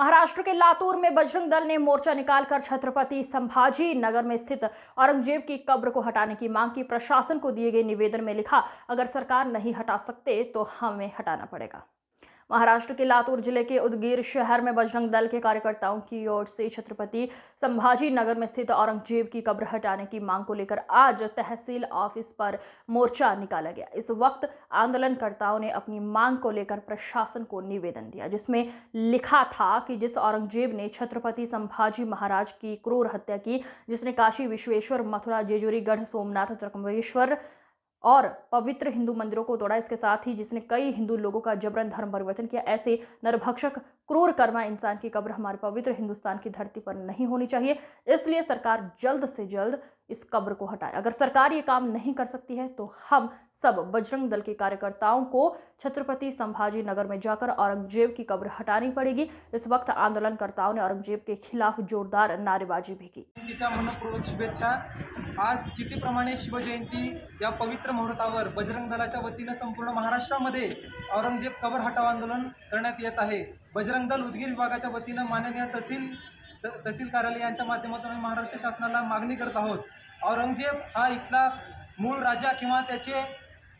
महाराष्ट्र के लातूर में बजरंग दल ने मोर्चा निकालकर छत्रपति संभाजी नगर में स्थित औरंगजेब की कब्र को हटाने की मांग की। प्रशासन को दिए गए निवेदन में लिखा, अगर सरकार नहीं हटा सकते तो हमें हटाना पड़ेगा। महाराष्ट्र के लातूर जिले के उदगीर शहर में बजरंग दल के कार्यकर्ताओं की ओर से छत्रपति संभाजी नगर में स्थित औरंगजेब की कब्र हटाने की मांग को लेकर आज तहसील ऑफिस पर मोर्चा निकाला गया। इस वक्त आंदोलनकर्ताओं ने अपनी मांग को लेकर प्रशासन को निवेदन दिया, जिसमें लिखा था कि जिस औरंगजेब ने छत्रपति संभाजी महाराज की क्रूर हत्या की, जिसने काशी विश्वेश्वर, मथुरा, जेजुरी, गढ़ सोमनाथ, त्र्यंबकेश्वर और पवित्र हिंदू मंदिरों को तोड़ा, इसके साथ ही जिसने कई हिंदू लोगों का जबरन धर्म परिवर्तन किया, ऐसे नरभक्षक क्रूर कर्मा इंसान की कब्र हमारे पवित्र हिंदुस्तान की धरती पर नहीं होनी चाहिए। इसलिए सरकार जल्द से जल्द इस कब्र को हटाए। अगर सरकार ये काम नहीं कर सकती है तो हम सब बजरंग दल के कार्यकर्ताओं को छत्रपति संभाजी नगर में जाकर औरंगजेब की कब्र हटानी पड़ेगी। इस वक्त आंदोलनकर्ताओं ने औरंगजेब के खिलाफ जोरदार नारेबाजी भी की। मनपूर्वक शुभेच्छा। आज तिथीप्रमाणे शिवजयंती या पवित्र मुहूर्तावर बजरंग दलाच्या वतीनं संपूर्ण महाराष्ट्रामध्ये औरंगजेब कब्र हटाव आंदोलन करण्यात येत आहे। बजरंग दल उदगीर विभागाच्या वतीनं माननीय तहसील कार्यालय यांच्या माध्यमातून महाराष्ट्र शासनाला मागणी करत आहोत। औरंगजेब हा इथला मूळ राजा किंवा त्याचे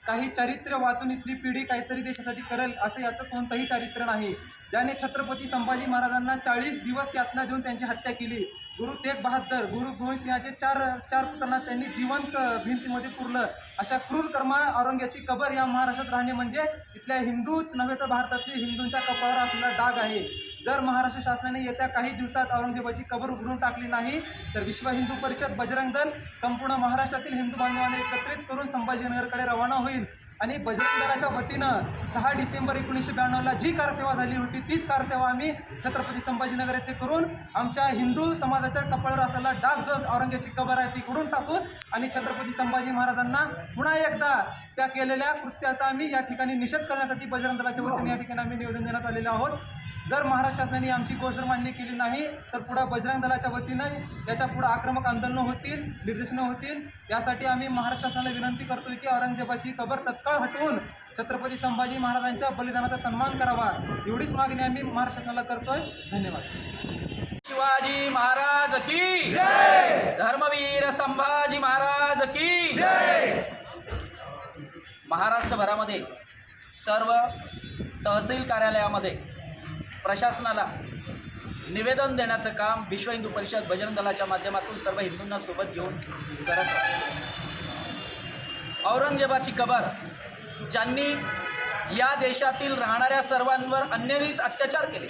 काही चारित्र्य वाचून इथली पिढी काहीतरी देशासाठी करेल असं याचं कोणतंही चारित्र्य नाही। ज्याने छत्रपती संभाजी महाराजांना 40 दिवस यातना देऊन त्यांची हत्या केली। गुरु तेग बहादर, गुरु गोविंद सिंहाचे चार पुत्रांना त्यांनी जिवंत भिंतीमध्ये पुरलं। अशा क्रूर कर्मा औरंगजेबाची कबर या महाराष्ट्रात राहणे म्हणजे इथल्या हिंदूच नव्हे तर भारतातील हिंदूंच्या कपाळावर असलेला डाग आहे। जर महाराष्ट्र शासनाने येत्या काही दिवसात औरंगजेबाची कबर उघडून टाकली नाही तर विश्व हिंदू परिषद बजरंग दल संपूर्ण महाराष्ट्रातील हिंदू बांधवांना एकत्रित करून संभाजीनगरकडे रवाना होईल आणि बजरंग दलाच्या वतीनं 6 डिसेंबर 1992ला जी कारसेवा झाली होती तीच कारसेवा आम्ही छत्रपती संभाजीनगर येथे करून आमच्या हिंदू समाजाच्या कपाळावर असलेला डाग जो औरंगजेबाची कबर आहे ती उघडून टाकू आणि छत्रपती संभाजी महाराजांना पुन्हा एकदा त्या केलेल्या कृत्याचा आम्ही या ठिकाणी निषेध करण्यासाठी बजरंग दलाच्या वतीने या ठिकाणी आम्ही निवेदन देण्यात आलेले आहोत। जर महाराष्ट्र शासनाने आमची गोष्ट मान्य केली नाही तर पुढे बजरंग दलाच्या वतीनं याच्या पुढे आक्रमक आंदोलनं होतील, निर्देशनं होतील। यासाठी आम्ही महाराष्ट्र शासनाला विनंती करतोय की औरंगजेबाची कबर तत्काळ हटवून छत्रपती संभाजी महाराजांच्या बलिदानाचा सन्मान करावा, एवढीच मागणी आम्ही महाराष्ट्र शासनाला करतोय। धन्यवाद। शिवाजी महाराज की जय, धर्मवीर संभाजी महाराज की जय। महाराष्ट्रभरामध्ये सर्व तहसील कार्यालयामध्ये प्रशासनाला निवेदन देण्याचं काम विश्व हिंदू परिषद बजरंग दलाच्या माध्यमातून सर्व हिंदूंना सोबत घेऊन करत आहे। औरंगजेबाची कबर ज्यांनी या देशातील राहणाऱ्या सर्वांवर अन्यरीत अत्याचार केले,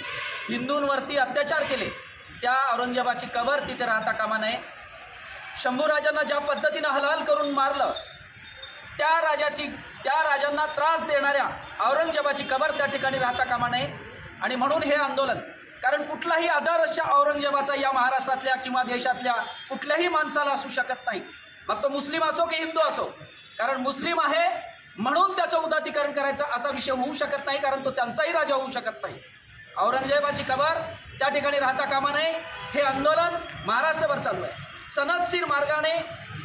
हिंदूंवरती अत्याचार केले, त्या औरंगजेबाची कबर तिथे राहता कामा नये। शंभूराजांना ज्या पद्धतीनं हलाल करून मारलं, त्या राजांना त्रास देणाऱ्या औरंगजेबाची कबर त्या ठिकाणी राहता कामा नये। आणि म्हणून हे आंदोलन, कारण कुठलाही आदर्श औरंगजेबाचा या महाराष्ट्रातल्या किंवा देशातल्या कुठल्याही माणसाला असू शकत नाही, मग तो मुस्लिम असो की हिंदू असो। कारण मुस्लिम आहे म्हणून त्याचं उदात्तीकरण करायचा असा विषय होऊ शकत नाही, कारण तो त्यांचाही राजा होऊ शकत नाही। औरंगजेबाची कबर त्या ठिकाणी राहता कामा नये हे आंदोलन महाराष्ट्रभर चालू आहे। सनदशीर मार्गाने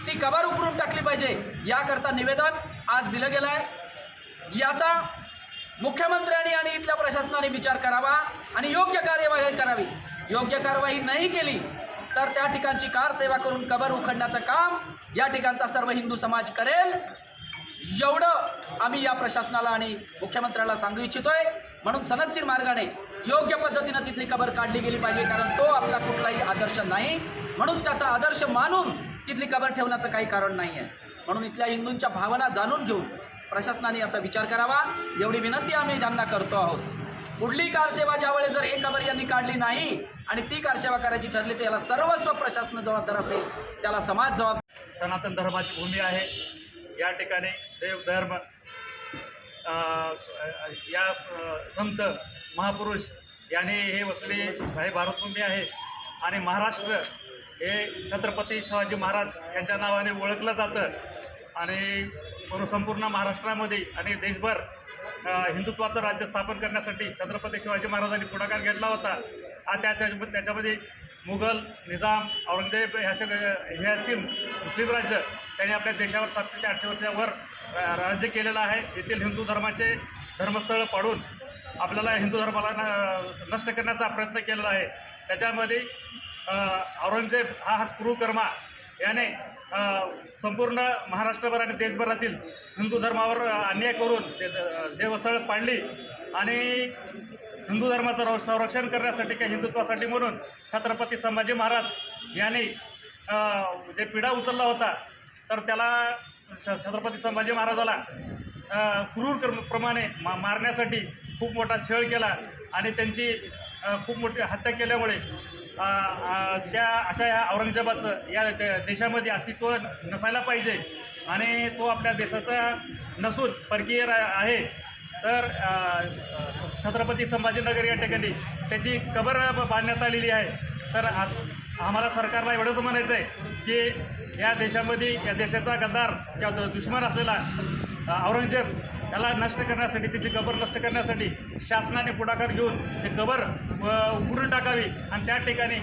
ती कबर उकरून टाकली पाहिजे याकरता निवेदन आज दिलं गेलं आहे। याचा मुख्यमंत्र्यांनी आणि इथल्या प्रशासनाने विचार करावा आणि योग्य कार्यवाही करावी। योग्य कार्यवाही नाही केली तर त्या ठिकाणची कारसेवा करून कबर उखडण्याचं काम या ठिकाणचा सर्व हिंदू समाज करेल, एवढं आम्ही या प्रशासनाला आणि मुख्यमंत्र्याला सांगू इच्छितोय। म्हणून सनदशीर मार्गाने योग्य पद्धतीनं तिथली कबर काढली गेली पाहिजे, कारण तो आपला कुठलाही आदर्श नाही, म्हणून त्याचा आदर्श मानून तिथली कबर ठेवण्याचं काही कारण नाही आहे। म्हणून इथल्या हिंदूंच्या भावना जाणून घेऊन प्रशासनाने याचा विचार करावा, एवढी विनंती आम्ही त्यांना करतो आहोत। पुढली कारसेवा ज्यावेळेस जर हे कबर यांनी काढली नाही आणि ती कारसेवा करायची ठरली तर याला सर्वस्व प्रशासन जबाबदार असेल, त्याला समाज जबाबदार। सनातन धर्माची भूमी आहे। या ठिकाणी देवधर्म या संत महापुरुष यांनी हे वसले हे भारतभूमी आहे आणि महाराष्ट्र हे छत्रपती शिवाजी महाराज यांच्या नावाने ओळखलं जातं आणि म्हणून संपूर्ण महाराष्ट्रामध्ये आणि देशभर हिंदुत्वाचं राज्य स्थापन करण्यासाठी छत्रपती शिवाजी महाराजांनी पुढाकार घेतला होता। त्याच्यामध्ये मुघल, निजाम, औरंगजेब हे असतील मुस्लिम राज्य त्यांनी आपल्या देशावर 700 ते 800 वर्षावर राज्य केलेलं आहे। येथील हिंदू धर्माचे धर्मस्थळ पाडून आपल्याला हिंदू धर्माला नष्ट करण्याचा प्रयत्न केलेला आहे. त्याच्यामध्ये औरंगजेब हा क्रूरकर्मा याने संपूर्ण महाराष्ट्रभर आणि देशभरातील हिंदू धर्मावर अन्याय करून देवस्थळ पाडली आणि हिंदू धर्माचं संरक्षण करण्यासाठी किंवा हिंदुत्वासाठी म्हणून छत्रपती संभाजी महाराज यांनी जे पिढा उचलला होता तर त्याला छत्रपती संभाजी महाराजाला क्रूरप्रमाणे मारण्यासाठी खूप मोठा छळ केला आणि त्यांची खूप मोठी हत्या केल्यामुळे त्या अशा या औरंगजेबाचं या देशामध्ये अस्तित्व नसायला पाहिजे आणि तो आपल्या देशाचा नसून परकीय आहे. तर छत्रपती संभाजीनगर या ठिकाणी त्याची कबर बांधण्यात आलेली आहे. तर आम्हाला सरकारला एवढंच म्हणायचं आहे की या देशामध्ये या देशाचा गद्दार किंवा दुश्मन असलेला औरंगजेब याला नष्ट करण्यासाठी त्याची कबर नष्ट करण्यासाठी शासनाने पुढाकार घेऊन ते कबर उघडून टाकावी आणि त्या ठिकाणी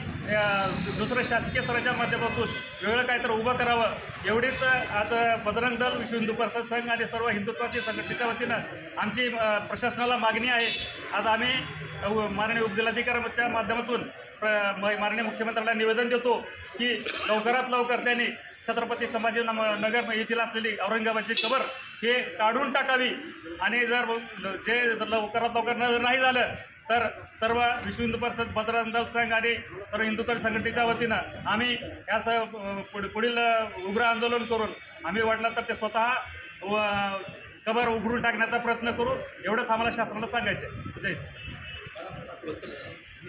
दुसरं शासकीय स्तराच्या माध्यमातून वेगळं काहीतरी उभं करावं एवढीच आज बजरंग दल, विश्व हिंदू परिषद संघ आणि सर्व हिंदुत्वाची संघटनेच्या वतीनं आमची प्रशासनाला मागणी आहे. आज आम्ही माननीय उपजिल्हाधिकाऱ्यांच्या माध्यमातून माननीय मुख्यमंत्र्यांना निवेदन देतो की लवकरात लवकर त्यांनी छत्रपती संभाजीनगर येथील असलेली औरंगजेबाची कबर हे काढून टाकावी आणि जर लवकरात लवकर नाही झालं तर सर्व विश्व हिंदू परिषद, बजरंग दल संघ आणि सर्व हिंदुत्व संघटनेच्या वतीनं आम्ही यासह पुढील उग्र आंदोलन करून आम्ही वाटलं तर ते स्वतः कबर उघडून टाकण्याचा प्रयत्न करू एवढंच आम्हाला शासनाला सांगायचं आहे. जय हिंद.